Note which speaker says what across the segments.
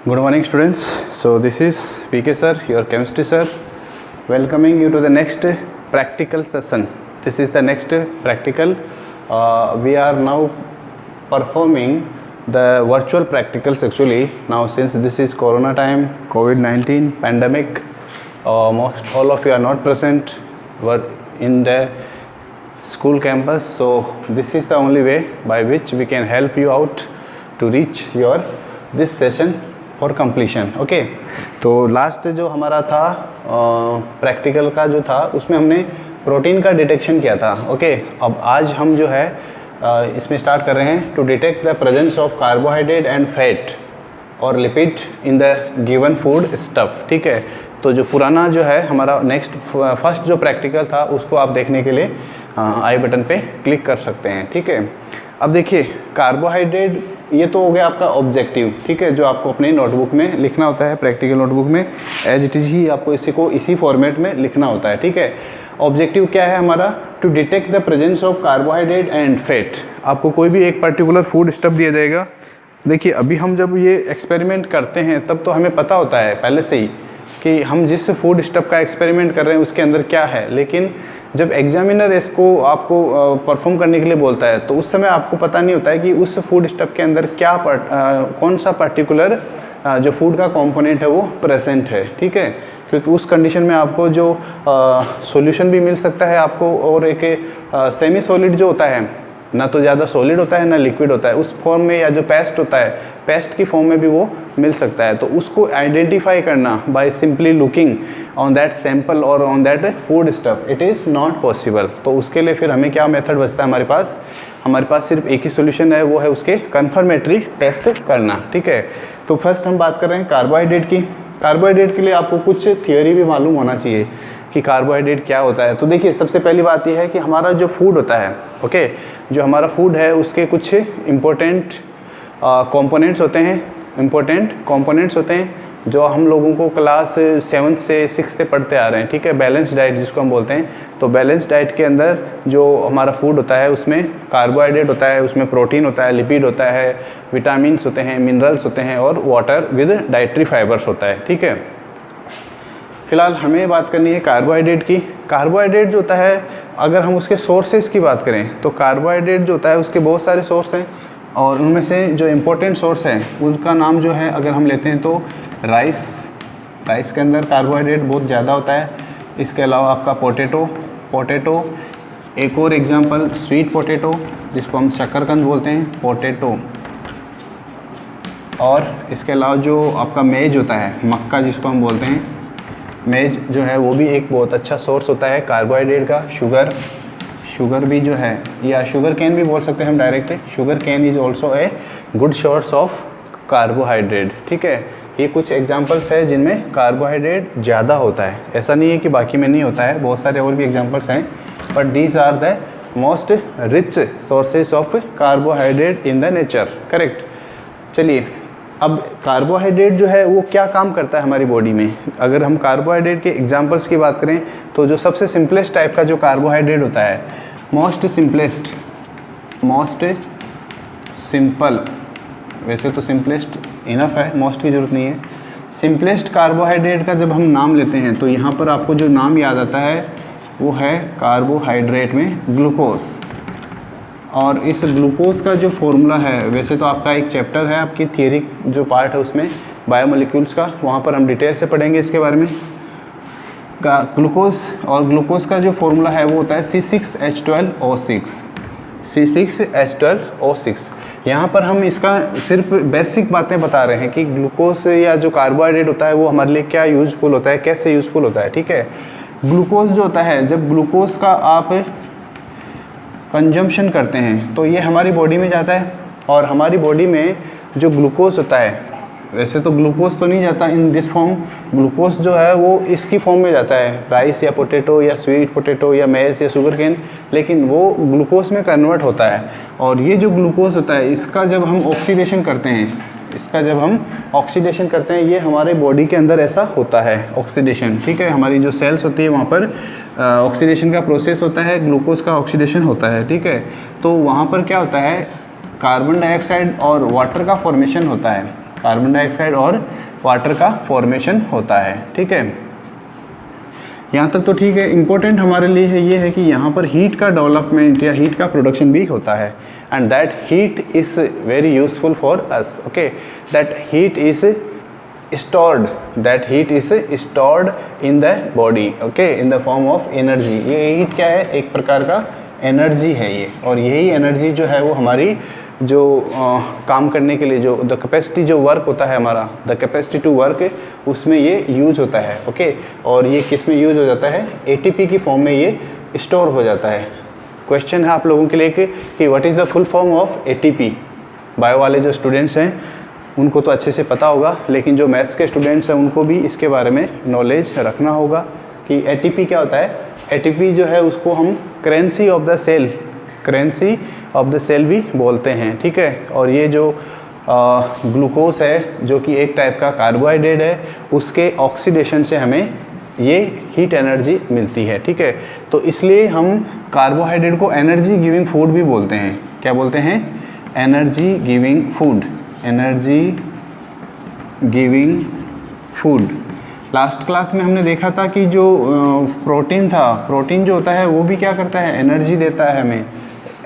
Speaker 1: Good morning, students. So this is PK sir, your chemistry sir, welcoming you to the next practical session. This is the next practical. We are now performing the virtual practicals actually. Now since this is Corona time, COVID-19 pandemic, most all of you are not present, were in the school campus. So this is the only way by which we can help you out to reach your this session for completion. Okay, तो last जो हमारा था practical का जो था उसमें हमने protein का डिटेक्शन किया था. ओके, अब आज हम जो है इसमें स्टार्ट कर रहे हैं to detect the presence of carbohydrate and fat और lipid in the given food stuff. ठीक है, तो जो पुराना जो है हमारा नेक्स्ट फर्स्ट जो प्रैक्टिकल था उसको आप देखने के लिए आई बटन पे क्लिक कर सकते हैं. ठीक है, अब देखिए कार्बोहाइड्रेट ये तो हो गया आपका ऑब्जेक्टिव. ठीक है, जो आपको अपने नोटबुक में लिखना होता है, प्रैक्टिकल नोटबुक में एज इट इज़ ही आपको इसी फॉर्मेट में लिखना होता है. ठीक है, ऑब्जेक्टिव क्या है हमारा? To detect the presence of carbohydrate and fat. आपको कोई भी एक पर्टिकुलर फूड स्टफ दिया जाएगा. देखिए अभी हम जब ये एक्सपेरिमेंट करते हैं तब तो हमें पता होता है पहले से ही कि हम जिस फूड स्टफ का एक्सपेरिमेंट कर रहे हैं उसके अंदर क्या है, लेकिन जब एग्जामिनर इसको आपको परफॉर्म करने के लिए बोलता है तो उस समय आपको पता नहीं होता है कि उस फूड स्टफ के अंदर क्या कौन सा पर्टिकुलर जो फूड का कंपोनेंट है वो प्रेजेंट है. ठीक है, क्योंकि उस कंडीशन में आपको जो सॉल्यूशन भी मिल सकता है आपको, और एक सेमी सॉलिड जो होता है ना तो ज़्यादा सॉलिड होता है ना लिक्विड होता है, उस फॉर्म में, या जो पेस्ट होता है पेस्ट की फॉर्म में भी वो मिल सकता है. तो उसको आइडेंटिफाई करना by simply looking on that sample और on that food stuff, it is not possible. तो उसके लिए फिर हमें क्या मेथड बचता है हमारे पास सिर्फ एक ही सोल्यूशन है, वो है उसके कन्फर्मेटरी टेस्ट करना. ठीक है, तो फर्स्ट हम बात कर रहे हैं कार्बोहाइड्रेट की. कार्बोहाइड्रेट के लिए आपको कुछ थियोरी भी मालूम होना चाहिए कि कार्बोहाइड्रेट क्या होता है. तो देखिए सबसे पहली बात यह है कि हमारा जो फूड होता है, ओके, जो हमारा फूड है उसके कुछ इम्पोर्टेंट कंपोनेंट्स होते हैं जो हम लोगों को क्लास 7 से 6 से पढ़ते आ रहे हैं. ठीक है, बैलेंस डाइट जिसको हम बोलते हैं. तो बैलेंस डाइट के अंदर जो हमारा फूड होता है उसमें कार्बोहाइड्रेट होता है, उसमें प्रोटीन होता है, लिपिड होता है, विटामिन्स होते हैं, मिनरल्स होते हैं और वाटर विद डाइटरी फाइबर्स होता है. ठीक है, फिलहाल हमें बात करनी है कार्बोहाइड्रेट की. कार्बोहाइड्रेट जो होता है अगर हम उसके सोर्सेज की बात करें तो कार्बोहाइड्रेट जो होता है उसके बहुत सारे सोर्स हैं, और उनमें से जो इम्पोर्टेंट सोर्स है उनका नाम जो है अगर हम लेते हैं तो राइस के अंदर कार्बोहाइड्रेट बहुत ज़्यादा होता है. इसके अलावा आपका पोटैटो, एक और एग्जांपल स्वीट पोटैटो जिसको हम शकरकंद बोलते हैं, पोटैटो. और इसके अलावा जो आपका मेज होता है, मक्का जिसको हम बोलते हैं, मेज जो है वो भी एक बहुत अच्छा सोर्स होता है कार्बोहाइड्रेट का. शुगर भी जो है, या शुगर कैन भी बोल सकते हैं हम directly. Sugar cane is also a good source of carbohydrate. ठीक है, ये कुछ एग्जांपल्स है जिनमें कार्बोहाइड्रेट ज़्यादा होता है. ऐसा नहीं है कि बाकी में नहीं होता है, बहुत सारे और भी एग्जांपल्स हैं, but these are the most rich sources of carbohydrate in the nature. Correct. चलिए, अब कार्बोहाइड्रेट जो है वो क्या काम करता है हमारी बॉडी में. अगर हम कार्बोहाइड्रेट के एग्जांपल्स की बात करें तो जो सबसे सिंपलेस्ट टाइप का जो कार्बोहाइड्रेट होता है, मोस्ट सिंपल, वैसे तो सिंपलेस्ट इनफ है, मोस्ट की ज़रूरत नहीं है. सिंपलेस्ट कार्बोहाइड्रेट का जब हम नाम लेते हैं तो यहाँ पर आपको जो नाम याद आता है वो है कार्बोहाइड्रेट में ग्लूकोज. और इस ग्लूकोज का जो फॉर्मूला है, वैसे तो आपका एक चैप्टर है आपकी थियरी जो पार्ट है उसमें बायोमोलिक्यूल्स का, वहाँ पर हम डिटेल से पढ़ेंगे इसके बारे में. ग्लूकोज का जो फॉर्मूला है वो होता है C6H12O6. यहाँ पर हम इसका सिर्फ बेसिक बातें बता रहे हैं कि ग्लूकोज या जो कार्बोहाइड्रेट होता है वो हमारे लिए क्या यूज़फुल होता है, कैसे यूज़फुल होता है. ठीक है, ग्लूकोज जो होता है, जब ग्लूकोज का आप कंजम्पशन करते हैं तो ये हमारी बॉडी में जाता है, और हमारी बॉडी में जो ग्लूकोज होता है, वैसे तो ग्लूकोज तो नहीं जाता इन दिस फॉर्म, ग्लूकोज जो है वो इसकी फॉर्म में जाता है, राइस या पोटैटो या स्वीट पोटैटो या मेज या शुगर केन, लेकिन वो ग्लूकोज में कन्वर्ट होता है. और ये जो ग्लूकोज होता है इसका जब हम ऑक्सीडेशन करते हैं, ये हमारे बॉडी के अंदर ऐसा होता है ऑक्सीडेशन. ठीक है, हमारी जो सेल्स होती है वहाँ पर ऑक्सीडेशन का प्रोसेस होता है, ग्लूकोज का ऑक्सीडेशन होता है. ठीक है, तो वहाँ पर क्या होता है, कार्बन डाइऑक्साइड और वाटर का फॉर्मेशन होता है. कार्बन डाइऑक्साइड और वाटर का फॉर्मेशन होता है। ठीक है, यहाँ तक तो ठीक है। इम्पोर्टेंट हमारे लिए है ये है कि यहाँ पर हीट का डेवलपमेंट या हीट का प्रोडक्शन भी होता है, and that heat is very useful for us. Okay, that heat is stored, that heat is stored in the body, okay, in the form of energy। ये हीट क्या है, एक प्रकार का एनर्जी है ये, और यही एनर्जी जो है वो हमारी जो काम करने के लिए जो द कैपेसिटी जो वर्क होता है हमारा, द कैपेसिटी टू वर्क, उसमें ये यूज़ होता है। ओके, और ये किस में यूज़ हो जाता है, एटीपी की फॉर्म में ये स्टोर हो जाता है। क्वेश्चन है आप लोगों के लिए कि what is the full form of ATP. Bio वाले जो स्टूडेंट्स हैं उनको तो अच्छे से पता होगा, लेकिन जो मैथ्स के स्टूडेंट्स हैं उनको भी इसके बारे में नॉलेज रखना होगा कि एटीपी क्या होता है। एटीपी जो है उसको हम currency of the cell, currency of the cell भी बोलते हैं। ठीक है, और ये जो ग्लूकोज है जो कि एक टाइप का कार्बोहाइड्रेट है, उसके ऑक्सीडेशन से हमें ये हीट एनर्जी मिलती है। ठीक है, तो इसलिए हम कार्बोहाइड्रेट को एनर्जी गिविंग फूड भी बोलते हैं। क्या बोलते हैं, energy giving food, energy giving food. Last class में हमने देखा था कि जो प्रोटीन था, प्रोटीन जो होता है वो भी क्या करता है, एनर्जी देता है, हमें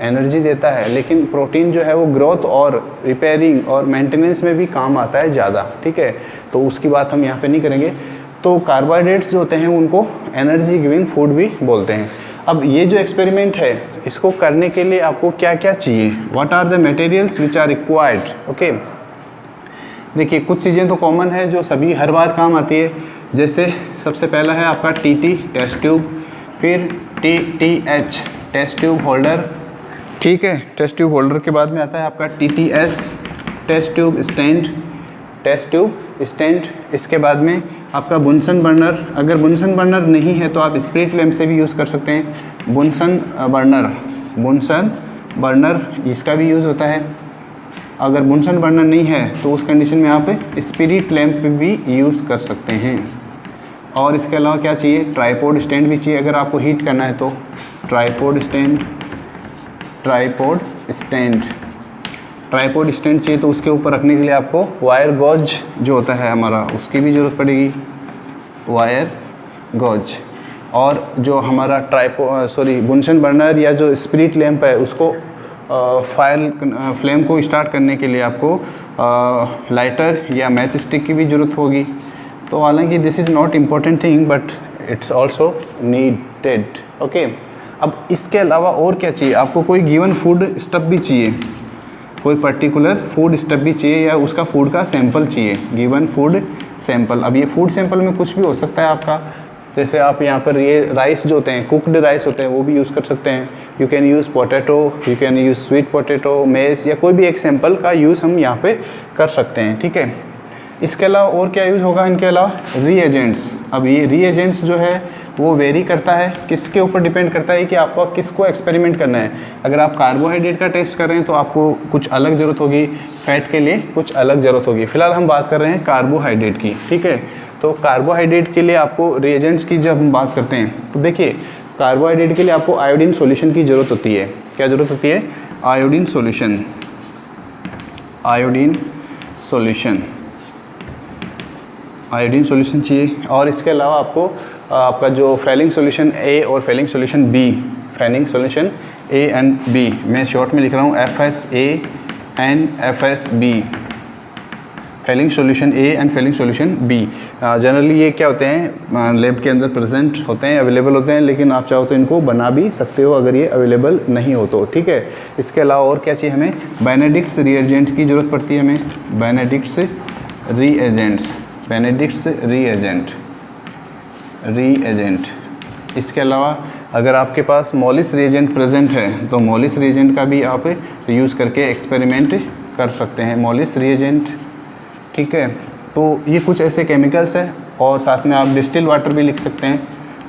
Speaker 1: एनर्जी देता है, लेकिन प्रोटीन जो है वो ग्रोथ और रिपेयरिंग और मेंटेनेंस में भी काम आता है ज़्यादा। ठीक है, तो उसकी बात हम यहाँ पे नहीं करेंगे। तो कार्बोहाइड्रेट्स जो होते हैं उनको एनर्जी गिविंग फूड भी बोलते हैं। अब ये जो एक्सपेरिमेंट है इसको करने के लिए आपको क्या क्या चाहिए, what are the materials which are required. Okay, देखिए कुछ चीज़ें तो कॉमन है जो सभी हर बार काम आती है। जैसे सबसे पहला है आपका टीटी टेस्ट ट्यूब, फिर टीटीएच टेस्ट ट्यूब होल्डर। ठीक है, टेस्ट ट्यूब होल्डर के बाद में आता है आपका TTS test tube stand, test tube stand. इसके बाद में आपका बुनसन बर्नर। अगर बुनसन बर्नर नहीं है तो आप स्पिरिट लैम्प से भी यूज़ कर सकते हैं। बुनसन बर्नर, बुनसन बर्नर इसका भी यूज़ होता है। अगर बुनसन बर्नर नहीं है तो उस कंडीशन में आप स्पिरिट लैम्प भी यूज़ कर सकते हैं। और इसके अलावा क्या चाहिए, ट्राईपोड स्टैंड भी चाहिए अगर आपको हीट करना है तो। Tripod stand, tripod stand, tripod stand चाहिए तो उसके ऊपर रखने के लिए आपको वायर गॉज जो होता है हमारा उसकी भी ज़रूरत पड़ेगी, वायर गॉज। और जो हमारा बुनसन बर्नर या जो स्पिरिट लैम्प है उसको फ्लेम को स्टार्ट करने के लिए आपको लाइटर या मैच स्टिक की भी ज़रूरत होगी। तो हालांकि this is not important thing but it's also needed. Okay, अब इसके अलावा और क्या चाहिए आपको, कोई गिवन फूड स्टफ भी चाहिए, कोई पर्टिकुलर फूड स्टफ भी चाहिए या उसका फूड का सैंपल चाहिए, गिवन फूड सैंपल। अब ये फूड सैंपल में कुछ भी हो सकता है आपका, जैसे आप यहाँ पर ये राइस जो होते हैं, कुकड राइस होते हैं, वो भी यूज़ कर सकते हैं। You can use potato, you can use sweet potato, mess, या कोई भी एक सैंपल का यूज़ हम यहाँ पे कर सकते हैं। ठीक है, इसके अलावा और क्या यूज़ होगा, इनके अलावा रीएजेंट्स। अब ये रीएजेंट्स जो है वो वेरी करता है, किसके ऊपर डिपेंड करता है कि आपको किसको एक्सपेरिमेंट करना है। अगर आप कार्बोहाइड्रेट का टेस्ट कर रहे हैं तो आपको कुछ अलग ज़रूरत होगी, फैट के लिए कुछ अलग ज़रूरत होगी। फिलहाल हम बात कर रहे हैं कार्बोहाइड्रेट की। ठीक है, तो कार्बोहाइड्रेट के लिए आपको रिएजेंट्स की जब हम बात करते हैं तो देखिए कार्बोहाइड्रेट के लिए आपको आयोडीन सॉल्यूशन की ज़रूरत होती है। क्या ज़रूरत होती है, iodine solution, iodine solution, iodine solution चाहिए। और इसके अलावा आपको आपका जो फैलिंग सॉल्यूशन ए और Fehling solution B, Fehling solution A and B, मैं शॉर्ट में लिख रहा हूँ FSA and FSB, Fehling solution A and Fehling solution B. Generally ये क्या होते हैं, लैब के अंदर प्रेजेंट होते हैं, अवेलेबल होते हैं, लेकिन आप चाहो तो इनको बना भी सकते हो अगर ये अवेलेबल नहीं हो तो। ठीक है, इसके अलावा और क्या चाहिए हमें, बेनेडिक्ट्स रिएजेंट की ज़रूरत पड़ती है हमें, बेनेडिक्ट्स रीएजेंट्स, बेनेडिक्ट्स रीएजेंट, रीएजेंट। इसके अलावा अगर आपके पास मॉलिस रिएजेंट प्रेजेंट है तो मॉलिस रिएजेंट का भी आप यूज़ करके एक्सपेरिमेंट कर सकते हैं, मॉलिस रिएजेंट। ठीक है, तो ये कुछ ऐसे केमिकल्स हैं। और साथ में आप डिस्टिल्ड वाटर भी लिख सकते हैं,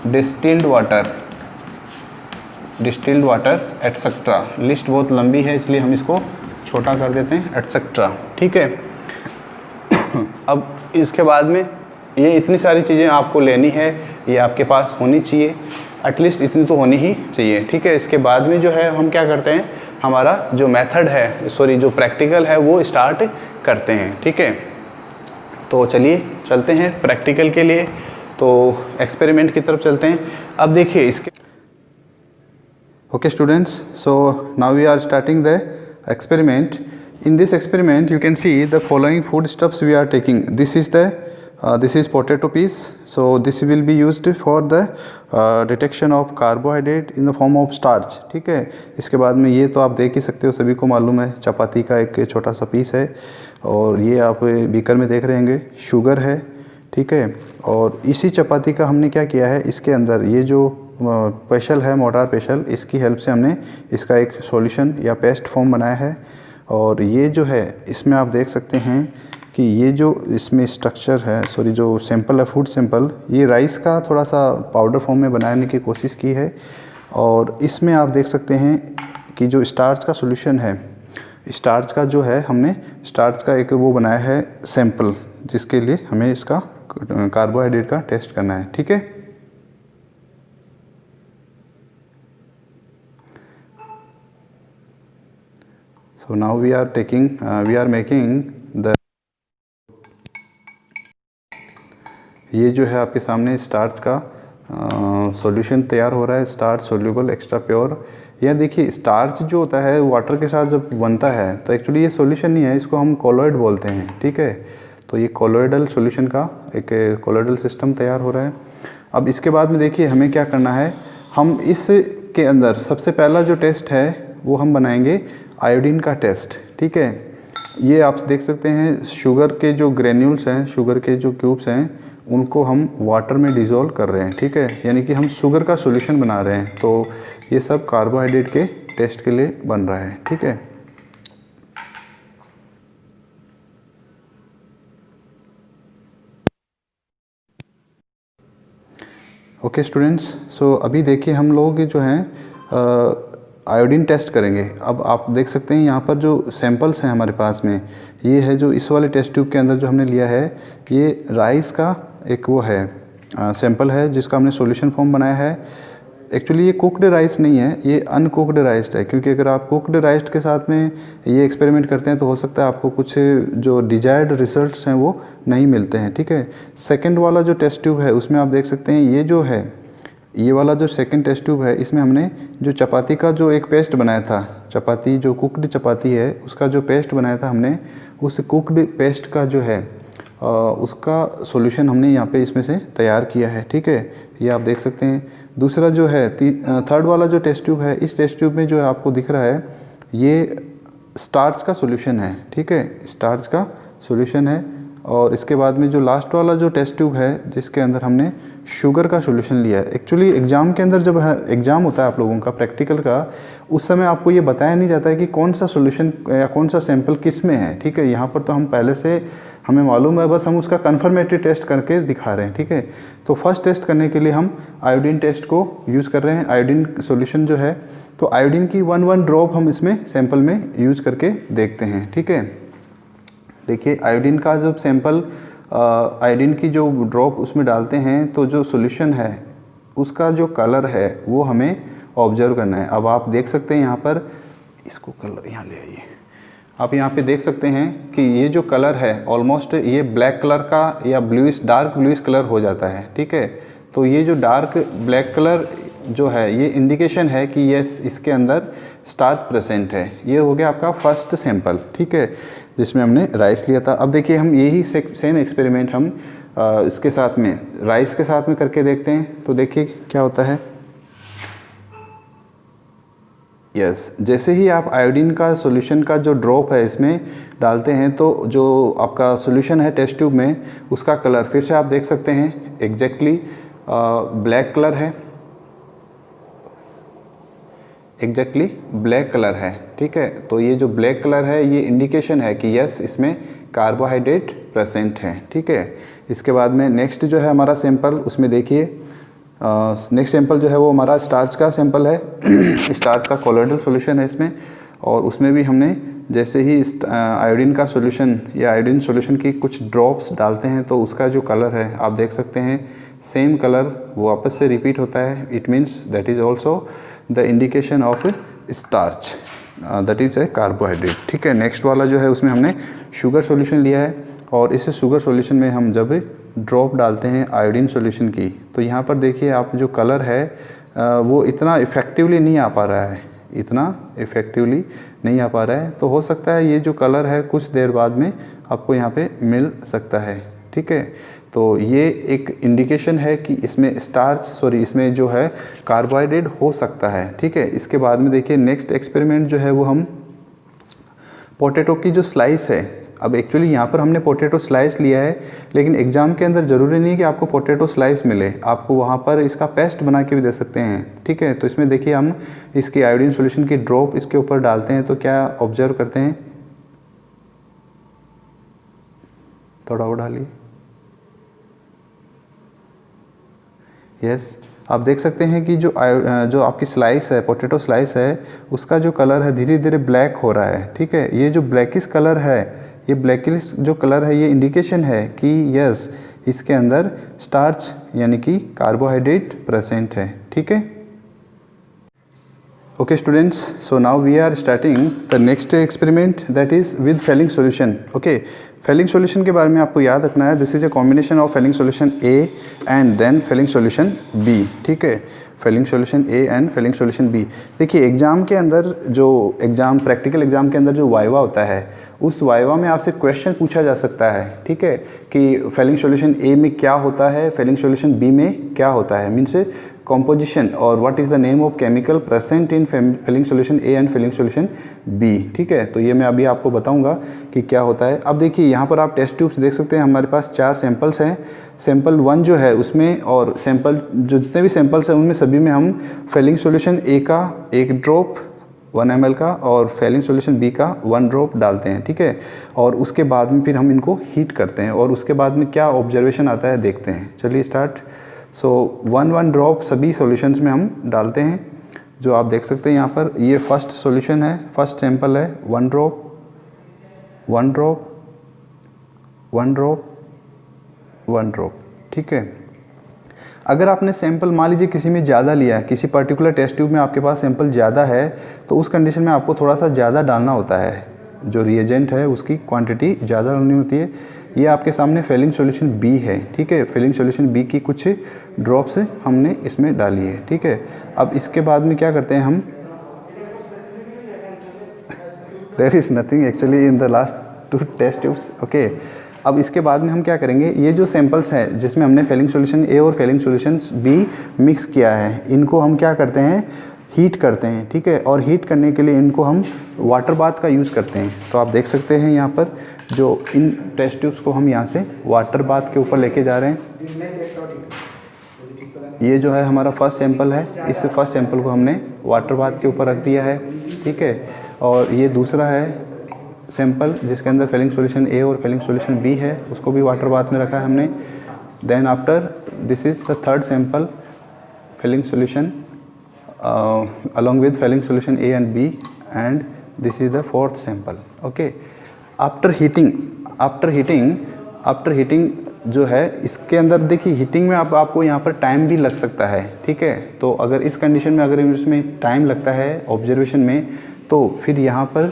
Speaker 1: distilled water, distilled water etcetera. List बहुत लंबी है इसलिए हम इसको छोटा कर देते हैं, एटसेट्रा। ठीक है, अब इसके बाद में ये इतनी सारी चीज़ें आपको लेनी है, ये आपके पास होनी चाहिए, एटलीस्ट इतनी तो होनी ही चाहिए। ठीक है, इसके बाद में जो है हम क्या करते हैं, हमारा जो मेथड है, जो प्रैक्टिकल है वो स्टार्ट करते हैं। ठीक है, तो चलिए चलते हैं प्रैक्टिकल के लिए, तो एक्सपेरिमेंट की तरफ चलते हैं। अब देखिए इसके okay students, so now we are starting the experiment. In this experiment you can see the following foodstuffs we are taking. This is potato piece, so this will be used for the detection of carbohydrate in the form of starch. ठीक है, इसके बाद में ये तो आप देख ही सकते हो, सभी को मालूम है, चपाती का एक छोटा सा पीस है, और ये आप बीकर में देख रहे होंगे शुगर है। ठीक है, और इसी चपाती का हमने क्या किया है, इसके अंदर ये जो पेशल है, मोटार पेशल, इसकी हेल्प से हमने इसका एक सॉल्यूशन या पेस्ट फॉर्म बनाया है। और ये जो है इसमें आप देख सकते हैं कि ये जो इसमें स्ट्रक्चर है, सॉरी जो सैंपल है, फूड सैंपल, ये राइस का थोड़ा सा पाउडर फॉर्म में बनाने की कोशिश की है। और इसमें आप देख सकते हैं कि जो स्टार्च का सॉल्यूशन है, स्टार्च का जो है, हमने स्टार्च का एक वो बनाया है सैंपल, जिसके लिए हमें इसका कार्बोहाइड्रेट का टेस्ट करना है। ठीक है, so now we are making the, ये जो है आपके सामने स्टार्च का सॉल्यूशन तैयार हो रहा है, स्टार्च सोल्यूबल एक्स्ट्रा प्योर। यह देखिए स्टार्च जो होता है वाटर के साथ जब बनता है तो एक्चुअली ये सॉल्यूशन नहीं है, इसको हम कोलोइड बोलते हैं। ठीक है, तो ये कोलोइडल सॉल्यूशन का एक कोलोइडल सिस्टम तैयार हो रहा है। अब इसके बाद में देखिए हमें क्या करना है, हम इसके अंदर सबसे पहला जो टेस्ट है वो हम बनाएंगे आयोडीन का टेस्ट। ठीक है, ये आप देख सकते हैं शुगर के जो ग्रेन्यूल्स हैं, शुगर के जो क्यूब्स हैं, उनको हम वाटर में डिज़ोल्व कर रहे हैं। ठीक है, यानी कि हम शुगर का सॉल्यूशन बना रहे हैं। तो ये सब कार्बोहाइड्रेट के टेस्ट के लिए बन रहा है। ठीक है, ओके स्टूडेंट्स, सो अभी देखिए हम लोग जो हैं आयोडीन टेस्ट करेंगे। अब आप देख सकते हैं यहाँ पर जो सैंपल्स हैं हमारे पास में, ये है जो इस वाले टेस्ट ट्यूब के अंदर जो हमने लिया है, ये राइस का एक वो है सैंपल है, जिसका हमने सॉल्यूशन फॉर्म बनाया है। एक्चुअली ये कुकड राइस नहीं है, ये अनकुकड राइस है, क्योंकि अगर आप कुकड राइस के साथ में ये एक्सपेरिमेंट करते हैं तो हो सकता है आपको कुछ जो डिजायर्ड रिजल्ट्स हैं वो नहीं मिलते हैं। ठीक है, सेकेंड वाला जो टेस्ट ट्यूब है उसमें आप देख सकते हैं ये जो है, ये वाला जो सेकंड टेस्ट ट्यूब है, इसमें हमने जो चपाती का जो एक पेस्ट बनाया था, चपाती जो कुकड चपाती है उसका जो पेस्ट बनाया था हमने, उस कुकड पेस्ट का जो है उसका सॉल्यूशन हमने यहाँ पे इसमें से तैयार किया है। ठीक है, ये आप देख सकते हैं। दूसरा जो है थर्ड वाला जो टेस्ट ट्यूब है, इस टेस्ट ट्यूब में जो है आपको दिख रहा है ये स्टार्च का सॉल्यूशन है। ठीक है, स्टार्च का सॉल्यूशन है। और इसके बाद में जो लास्ट वाला जो टेस्ट ट्यूब है, जिसके अंदर हमने शुगर का सॉल्यूशन लिया है। एक्चुअली एग्ज़ाम के अंदर जब एग्ज़ाम होता है आप लोगों का प्रैक्टिकल का, उस समय आपको ये बताया नहीं जाता है कि कौन सा सॉल्यूशन या कौन सा सैंपल किस में है। ठीक है, यहाँ पर तो हम पहले से हमें मालूम है, बस हम उसका कन्फर्मेटरी टेस्ट करके दिखा रहे हैं। ठीक है, तो फर्स्ट टेस्ट करने के लिए हम आयोडीन टेस्ट को यूज़ कर रहे हैं। आयोडीन सॉल्यूशन जो है, तो आयोडीन की 1 ड्रॉप हम इसमें सैंपल में यूज़ करके देखते हैं। ठीक है, देखिए आयोडीन का जब सैंपल आयोडीन की जो ड्रॉप उसमें डालते हैं तो जो सॉल्यूशन है उसका जो कलर है वो हमें ऑब्जर्व करना है। अब आप देख सकते हैं यहाँ पर, इसको कलर यहाँ ले आइए, आप यहाँ पे देख सकते हैं कि ये जो कलर है ऑलमोस्ट ये ब्लैक कलर का या ब्लूइश, डार्क ब्लूइश कलर हो जाता है। ठीक है, तो ये जो डार्क ब्लैक कलर जो है ये इंडिकेशन है कि यस इसके अंदर स्टार्च प्रेजेंट है। ये हो गया आपका फर्स्ट सैंपल। ठीक है, जिसमें हमने राइस लिया था। अब देखिए हम यही सेम एक्सपेरिमेंट हम इसके साथ में राइस के साथ में करके देखते हैं, तो देखिए क्या होता है। यस, जैसे ही आप आयोडीन का सॉल्यूशन का जो ड्रॉप है इसमें डालते हैं तो जो आपका सॉल्यूशन है टेस्ट ट्यूब में, उसका कलर फिर से आप देख सकते हैं एग्जैक्टली ब्लैक कलर है, एग्जैक्टली ब्लैक कलर है। ठीक है, तो ये जो ब्लैक कलर है ये इंडिकेशन है कि यस इसमें कार्बोहाइड्रेट प्रेजेंट है। ठीक है, इसके बाद में नेक्स्ट जो है हमारा सैंपल, उसमें देखिए नेक्स्ट सैंपल जो है वो हमारा स्टार्च का सैंपल है। स्टार्च का कोलोइडल सॉल्यूशन है इसमें, और उसमें भी हमने जैसे ही आयोडीन का सॉल्यूशन या आयोडीन सॉल्यूशन की कुछ ड्रॉप्स डालते हैं तो उसका जो कलर है आप देख सकते हैं सेम कलर वो वापस से रिपीट होता है। It means that is also the indication of starch, that is A carbohydrate. ठीक है, नेक्स्ट वाला जो है उसमें हमने शुगर सॉल्यूशन लिया है और इस शुगर सॉल्यूशन में हम जब ड्रॉप डालते हैं आयोडीन सॉल्यूशन की, तो यहाँ पर देखिए आप जो कलर है वो इतना इफ़ेक्टिवली नहीं आ पा रहा है, इतना इफ़ेक्टिवली नहीं आ पा रहा है। तो हो सकता है ये जो कलर है कुछ देर बाद में आपको यहाँ पे मिल सकता है, ठीक है। तो ये एक इंडिकेशन है कि इसमें इसमें जो है कार्बोहाइड्रेट हो सकता है, ठीक है। इसके बाद में देखिए नेक्स्ट एक्सपेरिमेंट जो है वो हम पोटैटो की जो स्लाइस है, अब एक्चुअली यहाँ पर हमने पोटैटो स्लाइस लिया है, लेकिन एग्ज़ाम के अंदर ज़रूरी नहीं है कि आपको पोटैटो स्लाइस मिले, आपको वहाँ पर इसका पेस्ट बना के भी दे सकते हैं, ठीक है। तो इसमें देखिए हम इसकी आयोडीन सॉल्यूशन की ड्रॉप इसके ऊपर डालते हैं, तो क्या ऑब्जर्व करते हैं, थोड़ा और डालिए, यस। आप देख सकते हैं कि जो आपकी स्लाइस है, पोटैटो स्लाइस है, उसका जो कलर है धीरे धीरे ब्लैक हो रहा है, ठीक है। ये जो ब्लैकिश कलर है, ये ब्लैकिश जो कलर है, ये इंडिकेशन है कि यस इसके अंदर स्टार्च यानी कि कार्बोहाइड्रेट प्रेजेंट है, ठीक है। Okay students, so now we are starting the next experiment that is with Fehling solution. Okay, Fehling solution के बारे में आपको याद रखना है, this is a combination of Fehling solution A and then Fehling solution B, ठीक है। Fehling solution A and Fehling solution B. देखिए एग्जाम के अंदर प्रैक्टिकल एग्जाम के अंदर जो वाइवा होता है, उस वाइवा में आपसे क्वेश्चन पूछा जा सकता है, ठीक है, कि फेलिंग सॉल्यूशन ए में क्या होता है, फेलिंग सॉल्यूशन बी में क्या होता है, मीन्स composition और what is the name of chemical present in filling solution A and filling solution B, ठीक है। तो ये मैं अभी आपको बताऊंगा कि क्या होता है। अब देखिए यहाँ पर आप टेस्ट ट्यूब्स देख सकते हैं, हमारे पास 4 सैंपल्स हैं। सैंपल 1 जो है उसमें और सैंपल जो जितने भी सैंपल्स हैं उनमें सभी में हम फिलिंग सॉल्यूशन A का 1 ड्रॉप 1 ml का और फेलिंग सॉल्यूशन बी का 1 ड्रॉप डालते हैं, ठीक है। और उसके बाद में फिर हम इनको हीट करते हैं और उसके बाद में क्या ऑब्जर्वेशन आता है देखते हैं। चलिए स्टार्ट। सो 1 ड्रॉप सभी सॉल्यूशंस में हम डालते हैं, जो आप देख सकते हैं यहाँ पर। ये फर्स्ट सॉल्यूशन है, फर्स्ट सैंपल है, 1 ड्रॉप 1 ड्रॉप 1 ड्रॉप 1 ड्रॉप, ठीक है। अगर आपने सैंपल मान लीजिए किसी में ज़्यादा लिया है, किसी पर्टिकुलर टेस्ट ट्यूब में आपके पास सैंपल ज़्यादा है, तो उस कंडीशन में आपको थोड़ा सा ज़्यादा डालना होता है, जो रिएजेंट है उसकी क्वांटिटी ज़्यादा डालनी होती है। ये आपके सामने फेलिंग सॉल्यूशन बी है, ठीक है। फेलिंग सॉल्यूशन बी की कुछ ड्रॉप्स हमने इसमें डाली है, ठीक है। अब इसके बाद में क्या करते हैं हम, there is nothing actually in the last 2 test tubes, okay. अब इसके बाद में हम क्या करेंगे, ये जो सैंपल्स हैं जिसमें हमने फेलिंग सॉल्यूशन ए और फेलिंग सॉल्यूशन बी मिक्स किया है, इनको हम क्या करते हैं, हीट करते हैं, ठीक है। और हीट करने के लिए इनको हम वाटर बाथ का यूज़ करते हैं। तो आप देख सकते हैं यहाँ पर जो इन टेस्ट ट्यूब्स को हम यहाँ से वाटर बाथ के ऊपर लेके जा रहे हैं। ये जो है हमारा फर्स्ट सैंपल है, इस फर्स्ट सैंपल को हमने वाटर बाथ के ऊपर रख दिया है, ठीक है। और ये दूसरा है सैंपल जिसके अंदर फेलिंग सॉल्यूशन ए और फेलिंग सॉल्यूशन बी है, उसको भी वाटर बाथ में रखा है हमने। Then after this is the third sample, Fehling solution along with filling solution A and B, and this is the 4th sample, okay. after heating जो है इसके अंदर देखिए हीटिंग में आपको यहाँ पर टाइम भी लग सकता है, ठीक है। तो अगर इस कंडीशन में अगर इसमें टाइम लगता है ऑब्जर्वेशन में, तो फिर यहाँ पर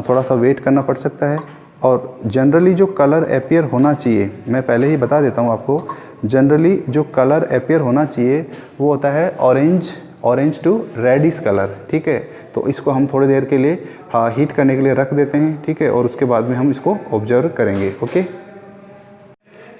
Speaker 1: थोड़ा सा वेट करना पड़ सकता है। और जनरली जो कलर अपीयर होना चाहिए, मैं पहले ही बता देता हूँ आपको, जनरली जो कलर अपीयर होना चाहिए वो होता है ऑरेंज टू रेडिश कलर, ठीक है। तो इसको हम थोड़ी देर के लिए हीट करने के लिए रख देते हैं, ठीक है। और उसके बाद में हम इसको ऑब्जर्व करेंगे, ओके।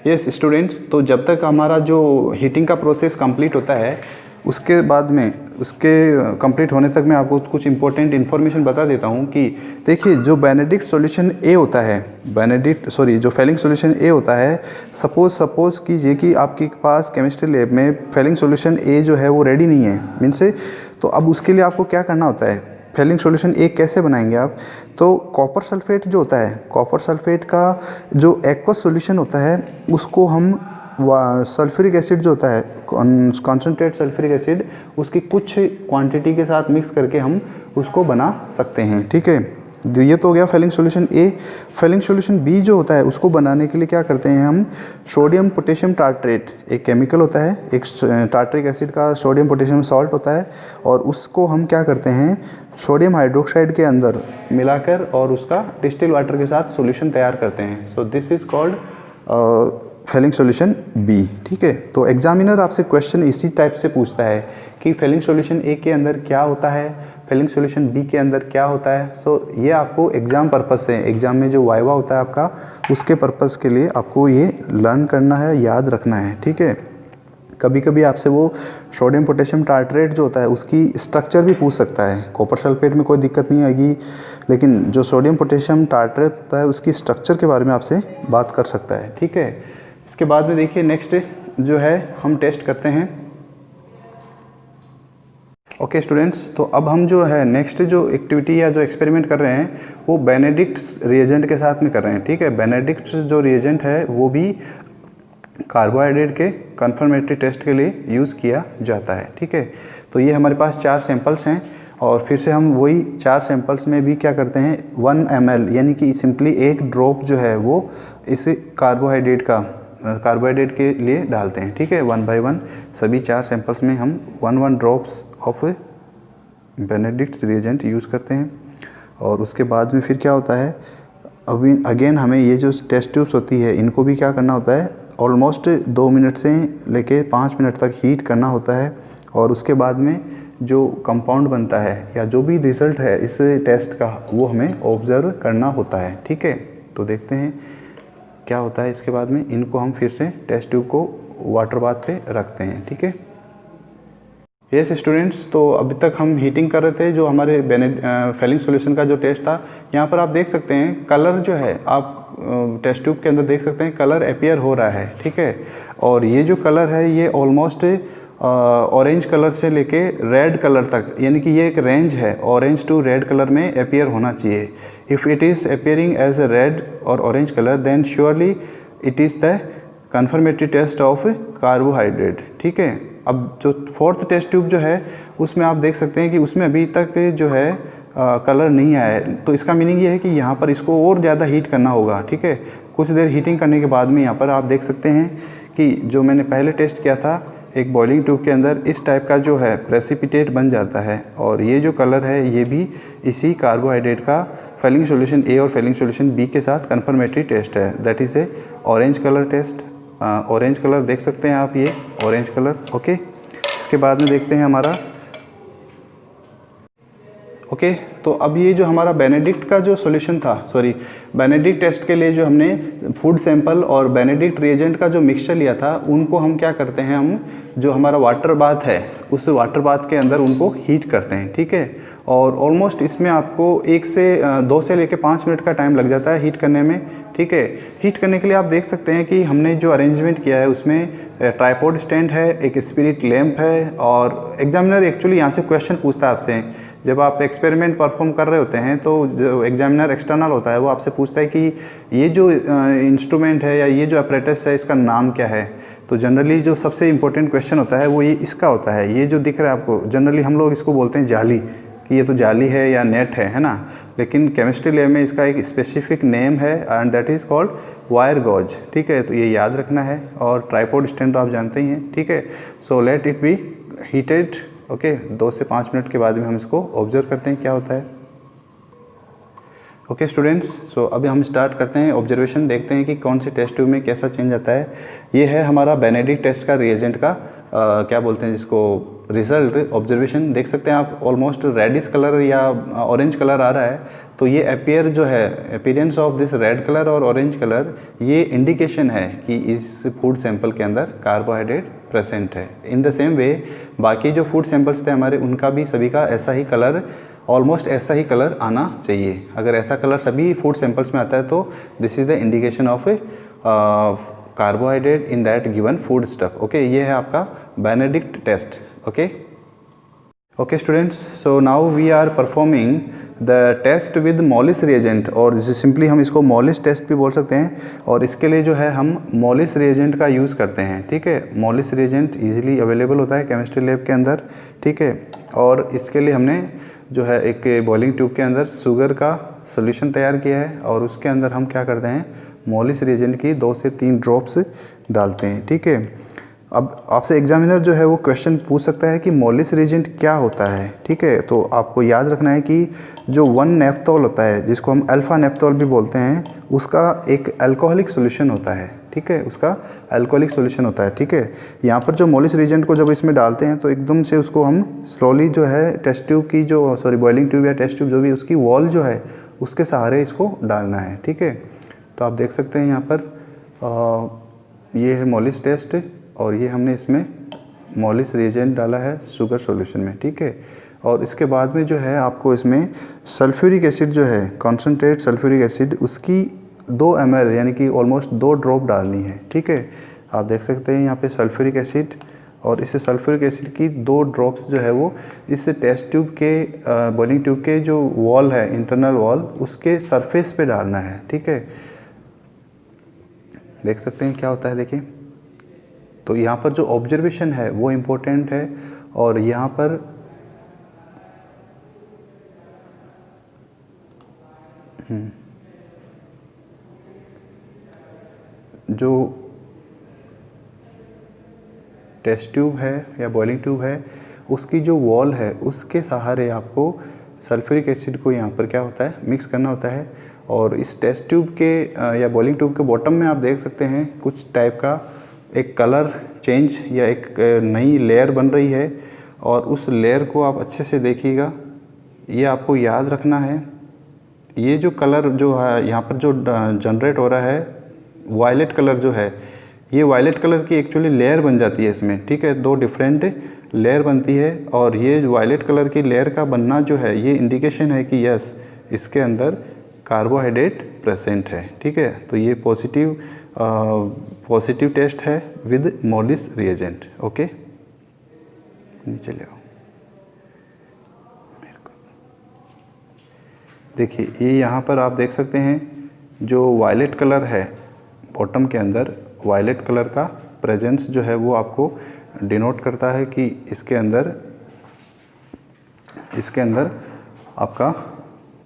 Speaker 1: यस स्टूडेंट्स, तो जब तक हमारा जो हीटिंग का प्रोसेस कंप्लीट होता है, उसके बाद में उसके कंप्लीट होने तक मैं आपको कुछ इंपॉर्टेंट इन्फॉर्मेशन बता देता हूँ कि देखिए जो बेनेडिक्ट सॉल्यूशन ए होता है, जो फेलिंग सॉल्यूशन ए होता है, सपोज़ कीजिए कि आपके पास केमिस्ट्री लैब में फेलिंग सॉल्यूशन ए जो है वो रेडी नहीं है, मीन से, तो अब उसके लिए आपको क्या करना होता है, फेलिंग सॉल्यूशन ए कैसे बनाएंगे आप, तो कॉपर सल्फेट जो होता है, कॉपर सल्फेट का जो एक्वस सॉल्यूशन होता है उसको हम सल्फ्यूरिक एसिड जो होता है, कॉन्सनट्रेट सल्फ्यूरिक एसिड, उसकी कुछ क्वांटिटी के साथ मिक्स करके हम उसको बना सकते हैं, ठीक है। ये तो हो गया फेलिंग सॉल्यूशन ए। फेलिंग सॉल्यूशन बी जो होता है उसको बनाने के लिए क्या करते हैं हम, सोडियम पोटेशियम टार्ट्रेट एक केमिकल होता है, एक टार्ट्रिक एसिड का सोडियम पोटेशियम सॉल्ट होता है, और उसको हम क्या करते हैं सोडियम हाइड्रोक्साइड के अंदर मिलाकर और उसका डिस्टिल वाटर के साथ सॉल्यूशन तैयार करते हैं। So this is called Fehling solution B. ठीक है, तो एग्जामिनर आपसे क्वेश्चन इसी टाइप से पूछता है कि फेलिंग सॉल्यूशन ए के अंदर क्या होता है, फेलिंग सॉल्यूशन बी के अंदर क्या होता है। सो ये आपको एग्जाम पर्पस से, एग्जाम में जो वाइवा होता है आपका, उसके पर्पस के लिए आपको ये लर्न करना है, याद रखना है। ठीक है, कभी कभी आपसे वो सोडियम पोटेशियम टार्ट्रेट जो होता है उसकी स्ट्रक्चर भी पूछ सकता है। कॉपर सल्फेट में कोई दिक्कत नहीं आएगी, लेकिन जो सोडियम पोटेशियम टार्ट्रेट होता है उसकी स्ट्रक्चर के बारे में आपसे बात कर सकता है। ठीक है, इसके बाद में देखिए नेक्स्ट जो है हम टेस्ट करते हैं। ओके स्टूडेंट्स, तो अब हम जो है नेक्स्ट जो एक्टिविटी या जो एक्सपेरिमेंट कर रहे हैं वो बेनेडिक्ट्स रिएजेंट के साथ में कर रहे हैं। ठीक है, बेनेडिक्ट्स जो रिएजेंट है वो भी कार्बोहाइड्रेट के कन्फर्मेटरी टेस्ट के लिए यूज़ किया जाता है। ठीक है, तो ये हमारे पास 4 सैंपल्स हैं, और फिर से हम वही 4 सैंपल्स में भी क्या करते हैं 1 ml यानी कि सिंपली एक ड्रॉप जो है वो इस कार्बोहाइड्रेट के लिए डालते हैं। ठीक है, 1 by 1 सभी 4 सैंपल्स में हम 1 ड्रॉप्स ऑफ बेनेडिक्ट्स रिएजेंट यूज़ करते हैं। और उसके बाद में फिर क्या होता है, अभी अगेन हमें ये जो टेस्ट ट्यूब्स होती है इनको भी क्या करना होता है, ऑलमोस्ट 2 मिनट से लेके 5 मिनट तक हीट करना होता है, और उसके बाद में जो कंपाउंड बनता है या जो भी रिज़ल्ट है इस टेस्ट का वो हमें ऑब्जर्व करना होता है। ठीक है, तो देखते हैं क्या होता है। इसके बाद में इनको हम फिर से टेस्ट ट्यूब को वाटर बाथ पे रखते हैं। ठीक है, यस स्टूडेंट्स, तो अभी तक हम हीटिंग कर रहे थे जो हमारे फेलिंग सॉल्यूशन का जो टेस्ट था। यहाँ पर आप देख सकते हैं कलर जो है, आप टेस्ट ट्यूब के अंदर देख सकते हैं कलर अपीयर हो रहा है। ठीक है, और ये जो कलर है ये ऑलमोस्ट ऑरेंज कलर से लेके रेड कलर तक, यानी कि ये एक रेंज है, ऑरेंज टू रेड कलर में अपीयर होना चाहिए। If it is appearing as a red और orange colour then surely it is the confirmatory test of carbohydrate. ठीक है, अब जो 4th टेस्ट ट्यूब जो है उसमें आप देख सकते हैं कि उसमें अभी तक जो है कलर नहीं आया है, तो इसका मीनिंग ये है कि यहाँ पर इसको और ज़्यादा हीट करना होगा। ठीक है, कुछ देर हीटिंग करने के बाद में यहाँ पर आप देख सकते हैं कि जो मैंने पहले टेस्ट किया था एक बॉइलिंग ट्यूब के अंदर इस टाइप का जो है प्रेसिपिटेट बन जाता है, और ये जो कलर है ये भी इसी कार्बोहाइड्रेट का फेलिंग सॉल्यूशन ए और फेलिंग सॉल्यूशन बी के साथ कन्फर्मेटरी टेस्ट है, that is a orange colour test. Orange colour देख सकते हैं आप, ये ऑरेंज कलर। ओके, इसके बाद में देखते हैं हमारा ओके, तो अब ये जो हमारा बेनेडिक्ट का जो सॉल्यूशन था, सॉरी बेनेडिक्ट टेस्ट के लिए जो हमने फूड सैंपल और बेनेडिक्ट रिएजेंट का जो मिक्सचर लिया था उनको हम क्या करते हैं, हम जो हमारा वाटर बाथ है उस वाटर बाथ के अंदर उनको हीट करते हैं। ठीक है, और ऑलमोस्ट इसमें आपको 2 से लेकर 5 मिनट का टाइम लग जाता है हीट करने में। ठीक है, हीट करने के लिए आप देख सकते हैं कि हमने जो अरेंजमेंट किया है उसमें ट्राइपॉड स्टैंड है, एक स्पिरिट लैंप है, और एग्जामिनर एक्चुअली यहाँ से क्वेश्चन पूछता है आपसे, जब आप एक्सपेरिमेंट परफॉर्म कर रहे होते हैं तो जो एग्जामिनर एक्सटर्नल होता है वो आपसे पूछता है कि ये जो इंस्ट्रूमेंट है या ये जो अपरेटस है इसका नाम क्या है। तो जनरली जो सबसे इम्पोर्टेंट क्वेश्चन होता है वो ये इसका होता है, ये जो दिख रहा है आपको, जनरली हम लोग इसको बोलते हैं जाली, कि ये तो जाली है या नेट है ना, लेकिन केमिस्ट्री लैब में इसका एक स्पेसिफिक नेम है and that is called wire gauze. ठीक है, तो ये याद रखना है, और ट्राइपॉड स्टैंड तो आप जानते ही हैं। ठीक है, so let it be heated. Okay, 2 से 5 मिनट के बाद में हम इसको ऑब्जर्व करते हैं क्या होता है। ओके स्टूडेंट्स, सो अभी हम स्टार्ट करते हैं ऑब्जर्वेशन, देखते हैं कि कौन से टेस्ट ट्यूब में कैसा चेंज आता है। ये है हमारा बेनेडिक्ट टेस्ट का रिएजेंट का क्या बोलते हैं जिसको रिजल्ट। ऑब्जर्वेशन देख सकते हैं आप, ऑलमोस्ट रेडिश कलर या ऑरेंज कलर आ रहा है, तो ये अपीयर जो है appearance of this red colour और ऑरेंज कलर, ये इंडिकेशन है कि इस फूड सैंपल के अंदर कार्बोहाइड्रेट प्रेजेंट है। इन द सेम वे बाकी जो फूड सैंपल्स थे हमारे, उनका भी सभी का ऐसा ही कलर, ऑलमोस्ट ऐसा ही कलर आना चाहिए। अगर ऐसा कलर सभी फूड सैंपल्स में आता है तो this is the indication of carbohydrate in that given food stuff. Okay, ये है आपका Benedict test. Okay okay students, so now we are performing the test with Molisch reagent, और सिंपली हम इसको मॉलिस टेस्ट भी बोल सकते हैं, और इसके लिए जो है हम मॉलिस रिएजेंट का यूज़ करते हैं। ठीक है, मॉलिस रिएजेंट इजीली अवेलेबल होता है केमिस्ट्री लैब के अंदर। ठीक है, और इसके लिए हमने जो है एक बॉइलिंग ट्यूब के अंदर शुगर का सोल्यूशन तैयार किया है और उसके अंदर हम क्या करते हैं, मोलिस रिएजेंट की 2 से 3 ड्रॉप्स डालते हैं। ठीक है, अब आपसे एग्जामिनर जो है वो क्वेश्चन पूछ सकता है कि मोलिस रिएजेंट क्या होता है। ठीक है, तो आपको याद रखना है कि जो 1 नेफ्थोल होता है, जिसको हम अल्फा नेफ्थोल भी बोलते हैं, उसका एक अल्कोहलिक सॉल्यूशन होता है। ठीक है, उसका अल्कोहलिक सॉल्यूशन होता है। ठीक है, यहाँ पर जो मोलिस रिएजेंट को जब इसमें डालते हैं तो एकदम से उसको हम स्लोली जो है टेस्ट ट्यूब की जो बॉइलिंग ट्यूब या टेस्ट ट्यूब जो भी उसकी वॉल जो है उसके सहारे इसको डालना है। ठीक है, तो आप देख सकते हैं यहाँ पर ये है मोलिस टेस्ट और ये हमने इसमें मोलिस रिएजेंट डाला है शुगर सॉल्यूशन में। ठीक है, और इसके बाद में जो है आपको इसमें सल्फ्यूरिक एसिड जो है, कॉन्सनट्रेट सल्फ्यूरिक एसिड, उसकी 2 ml यानी कि ऑलमोस्ट 2 ड्रॉप डालनी है। ठीक है, आप देख सकते हैं यहाँ पे सल्फ्यूरिक एसिड, और इस सल्फ्यूरिक एसिड की 2 ड्रॉप्स जो है वो इस टेस्ट ट्यूब के बॉइलिंग ट्यूब के जो वॉल है, इंटरनल वॉल, उसके सरफेस पे डालना है। ठीक है, देख सकते हैं क्या होता है, देखिए। तो यहाँ पर जो ऑब्जर्वेशन है वो इम्पोर्टेंट है, और यहाँ पर जो टेस्ट ट्यूब है या बॉइलिंग ट्यूब है उसकी जो वॉल है उसके सहारे आपको सल्फ्यूरिक एसिड को यहाँ पर क्या होता है, मिक्स करना होता है। और इस टेस्ट ट्यूब के या बॉइलिंग ट्यूब के बॉटम में आप देख सकते हैं कुछ टाइप का एक कलर चेंज या एक नई लेयर बन रही है, और उस लेयर को आप अच्छे से देखिएगा। ये आपको याद रखना है, ये जो कलर जो है यहाँ पर जो जनरेट हो रहा है, वायलेट कलर जो है, ये वायलेट कलर की एक्चुअली लेयर बन जाती है इसमें। ठीक है, 2 डिफरेंट लेयर बनती है, और ये वायलेट कलर की लेयर का बनना जो है ये इंडिकेशन है कि यस, इसके अंदर कार्बोहाइड्रेट प्रेजेंट है। ठीक है, तो ये पॉजिटिव टेस्ट है विद मोलिस रिएजेंट। ओके, नीचे ले आओ। देखिए, ये यहाँ पर आप देख सकते हैं जो वायलेट कलर है बॉटम के अंदर, वायलेट कलर का प्रेजेंस जो है वो आपको डिनोट करता है कि इसके अंदर आपका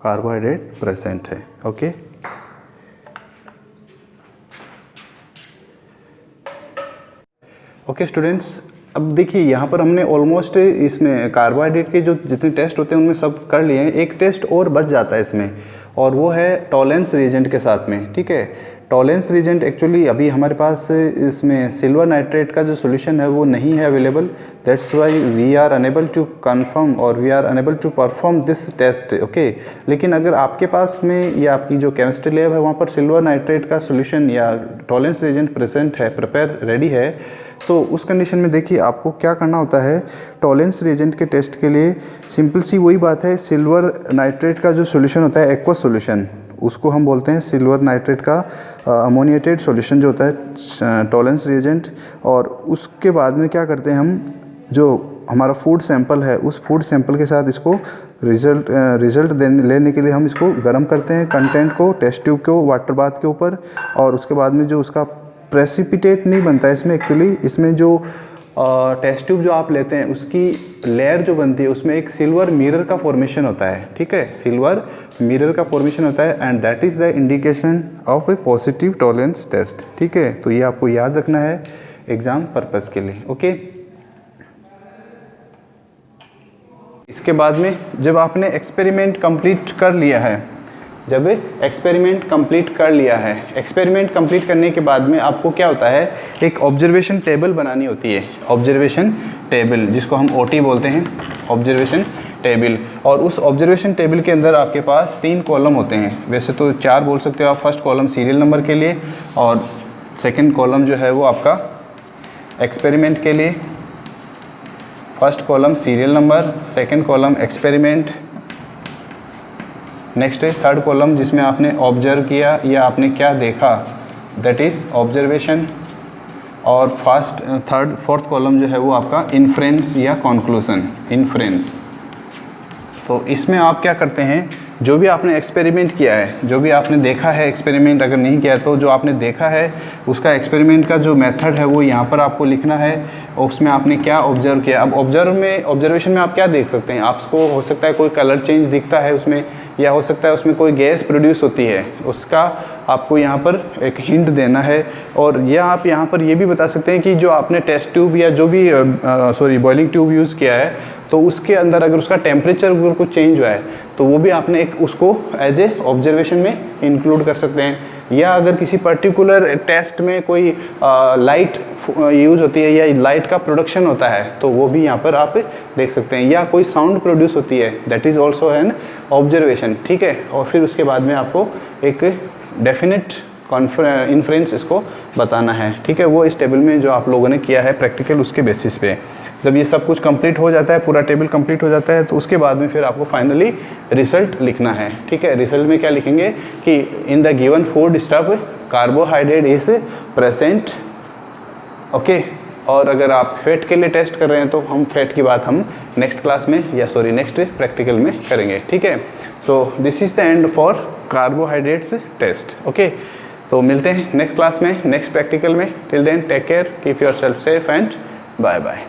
Speaker 1: कार्बोहाइड्रेट प्रेजेंट है। ओके, ओके स्टूडेंट्स, अब देखिए यहाँ पर हमने ऑलमोस्ट इसमें कार्बोहाइड्रेट के जो जितने टेस्ट होते हैं उनमें सब कर लिए हैं। एक टेस्ट और बच जाता है इसमें, और वो है टॉलेंस रिएजेंट के साथ में। ठीक है, टॉलेंस रिएजेंट एक्चुअली अभी हमारे पास इसमें सिल्वर नाइट्रेट का जो सोल्यूशन है वो नहीं है available, that's why we are unable to confirm और we are unable to perform this test. Okay, लेकिन अगर आपके पास में या आपकी जो केमिस्ट्री लैब है वहाँ पर सिल्वर नाइट्रेट का सोल्यूशन या टॉलेंस रिएजेंट प्रेजेंट है, प्रिपेयर रेडी है, तो उस कंडीशन में देखिए आपको क्या करना होता है। टॉलेंस रिएजेंट के टेस्ट के लिए सिंपल सी वही बात है, सिल्वर नाइट्रेट का जो सोल्यूशन होता है एक्वस सोल्यूशन, उसको हम बोलते हैं सिल्वर नाइट्रेट का अमोनिएटेड सॉल्यूशन जो होता है टॉलेंस रिएजेंट। और उसके बाद में क्या करते हैं हम, जो हमारा फूड सैंपल है उस फूड सैंपल के साथ इसको रिजल्ट लेने के लिए हम इसको गर्म करते हैं, कंटेंट को टेस्ट ट्यूब को वाटर बाथ के ऊपर, और उसके बाद में जो उसका प्रेसिपिटेट नहीं बनता है इसमें, एक्चुअली इसमें जो टेस्ट ट्यूब जो आप लेते हैं उसकी लेयर जो बनती है उसमें एक सिल्वर मिरर का फॉर्मेशन होता है। ठीक है, सिल्वर मिरर का फॉर्मेशन होता है, and that is the indication of a positive Tollens test. ठीक है, तो ये आपको याद रखना है एग्जाम पर्पस के लिए। ओके, इसके बाद में जब आपने एक्सपेरिमेंट कंप्लीट कर लिया है, एक्सपेरिमेंट कंप्लीट करने के बाद में आपको क्या होता है, एक ऑब्जर्वेशन टेबल बनानी होती है, ऑब्जर्वेशन टेबल जिसको हम OT बोलते हैं, ऑब्जर्वेशन टेबल। और उस ऑब्जर्वेशन टेबल के अंदर आपके पास 3 कॉलम होते हैं, वैसे तो 4 बोल सकते हो आप। फर्स्ट कॉलम सीरियल नंबर के लिए, और सेकंड कॉलम जो है वो आपका एक्सपेरिमेंट के लिए। First column serial number, second column experiment, next है थर्ड कॉलम जिसमें आपने ऑब्जर्व किया या आपने क्या देखा, दैट इज़ ऑब्जर्वेशन। और फोर्थ कॉलम जो है वो आपका इन्फ्रेंस या कॉन्क्लूजन, इन्फ्रेंस। तो इसमें आप क्या करते हैं, जो भी आपने एक्सपेरिमेंट किया है, जो भी आपने देखा है, एक्सपेरिमेंट अगर नहीं किया तो जो आपने देखा है उसका एक्सपेरिमेंट का जो मेथड है वो यहाँ पर आपको लिखना है, और उसमें आपने क्या ऑब्जर्व किया। अब ऑब्जर्वेशन में आप क्या देख सकते हैं, आपको हो सकता है कोई कलर चेंज दिखता है उसमें, या हो सकता है उसमें कोई गैस प्रोड्यूस होती है, उसका आपको यहाँ पर एक हिंट देना है। और या आप यहाँ पर ये भी बता सकते हैं कि जो आपने टेस्ट ट्यूब या जो भी बॉइलिंग ट्यूब यूज़ किया है, तो उसके अंदर अगर उसका टेम्परेचर अगर कुछ चेंज हुआ है तो वो भी आपने एक उसको एज ए ऑब्जर्वेशन में इंक्लूड कर सकते हैं। या अगर किसी पर्टिकुलर टेस्ट में कोई लाइट यूज़ होती है या लाइट का प्रोडक्शन होता है तो वो भी यहाँ पर आप देख सकते हैं। या कोई साउंड प्रोड्यूस होती है, that is also an observation, ठीक है। और फिर उसके बाद में आपको एक डेफिनेट इन्फ्रेंस इसको बताना है, ठीक है। वो इस टेबल में जो आप लोगों ने किया है प्रैक्टिकल, उसके बेसिस पे जब ये सब कुछ कंप्लीट हो जाता है, पूरा टेबल कंप्लीट हो जाता है, तो उसके बाद में फिर आपको फाइनली रिजल्ट लिखना है, ठीक है। रिजल्ट में क्या लिखेंगे कि इन the given food stuff carbohydrate is present, okay. और अगर आप फैट के लिए टेस्ट कर रहे हैं तो हम फैट की बात हम नेक्स्ट क्लास में नेक्स्ट प्रैक्टिकल में करेंगे, ठीक है। So this is the end for carbohydrates test, okay. तो मिलते हैं नेक्स्ट क्लास में, नेक्स्ट प्रैक्टिकल में। Till then take care, keep yourself safe and bye bye.